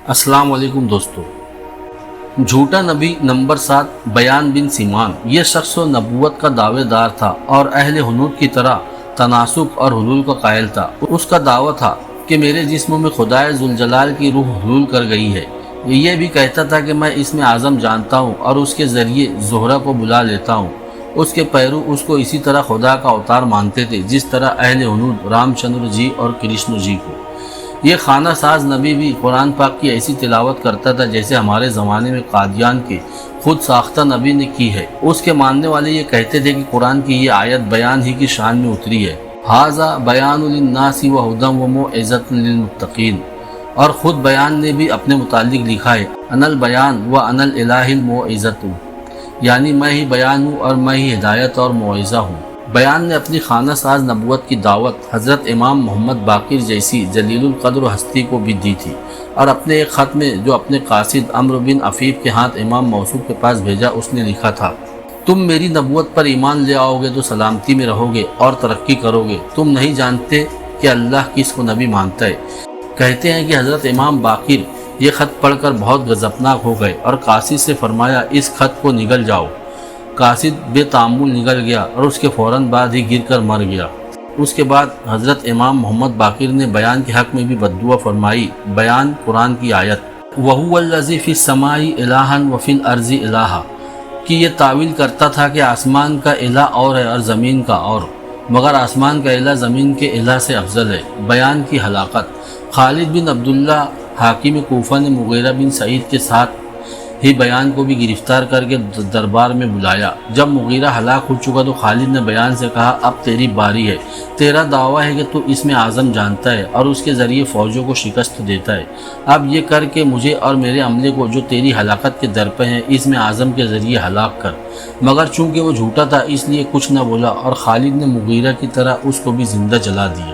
अस्सलाम वालेकुम दोस्तों। झूठा नबी नंबर 7 बयान बिन सिमान। ये शख्स नबूवत का दावेदार था और अहले हुनूद की तरह तनासुक और हुलूल का कायल था। उसका दावा था कि मेरे जिस्म में खुदाए जुलजलाल की रूह हुलूल कर गई है। ये भी कहता था कि मैं इसमें आज़म जानता हूँ और उसके ज़रिए ज़ोहरा को बुला लेता हूँ। उसके पैरू उसको इसी तरह खुदा का अवतार मानते थे जिस तरह अहले हुनूद रामचंद्र जी और कृष्ण जी को। ये खाना साज नबी भी कुरान पाक की ऐसी तिलावत करता था जैसे हमारे ज़माने में कादियान के खुद साख्ता नबी ने की है। उसके मानने वाले ये कहते थे कि कुरान की ये आयत बयान ही की शान में उतरी है। हाजा बयान लिन्नासी व हुदम व मौइज़तुन लिलमुत्तकीन। और ख़ुद बयान ने भी अपने मुतालिक लिखा है, अनल बयान व अनल इलाहिल मौइज़तु, यानी मैं ही बयान हूँ और मैं ही हिदायत और मौइज़ा हूँ। बयान ने अपनी खाना साज नबूवत की दावत हज़रत इमाम मोहम्मद बाकिर जैसी जलीलुल क़द्र हस्ती को भी दी थी और अपने एक ख़त में जो अपने कासिद अम्र बिन अफ़ीफ के हाथ इमाम मौसूफ के पास भेजा, उसने लिखा था, तुम मेरी नबूवत पर ईमान ले आओगे तो सलामती में रहोगे और तरक्की करोगे। तुम नहीं जानते कि अल्लाह किसको नबी मानता है। कहते हैं कि हज़रत इमाम बाकिर ये ख़त पढ़कर बहुत गज़बनाक हो गए और कासिद से फरमाया, इस ख़त को निगल जाओ। कासिद बेतामुल निकल गया और उसके फ़ौरन बाद ही गिरकर मर गया। उसके बाद हज़रत इमाम मोहम्मद बाकिर ने बयान के हक़ में भी बद्दुआ फरमाई। बयान कुरान की आयत वहुवल्लज़ी फ़िस समाई इलाहन व फ़िल अर्ज़ि इलाहा कि ये तावील करता था कि आसमान का इला और है और ज़मीन का और, मगर आसमान का इला ज़मीन के इला से अफजल है। बयान की हलाकत खालिद बिन अब्दुल्ला हाकिम कूफा ने मुगीरा बिन सईद के साथ ही बयान को भी गिरफ्तार करके दरबार में बुलाया। जब मुगीरा हलाक हो चुका तो खालिद ने बयान से कहा, अब तेरी बारी है। तेरा दावा है कि तू इसमें आज़म जानता है और उसके ज़रिए फ़ौजों को शिकस्त देता है। अब ये कर के मुझे और मेरे अमले को जो तेरी हलाकत के दर पे हैं इसमें आज़म के ज़रिए हलाक कर। मगर चूँकि वो झूठा था इसलिए कुछ न बोला और खालिद ने मुगीरा की तरह उसको भी ज़िंदा जला दिया।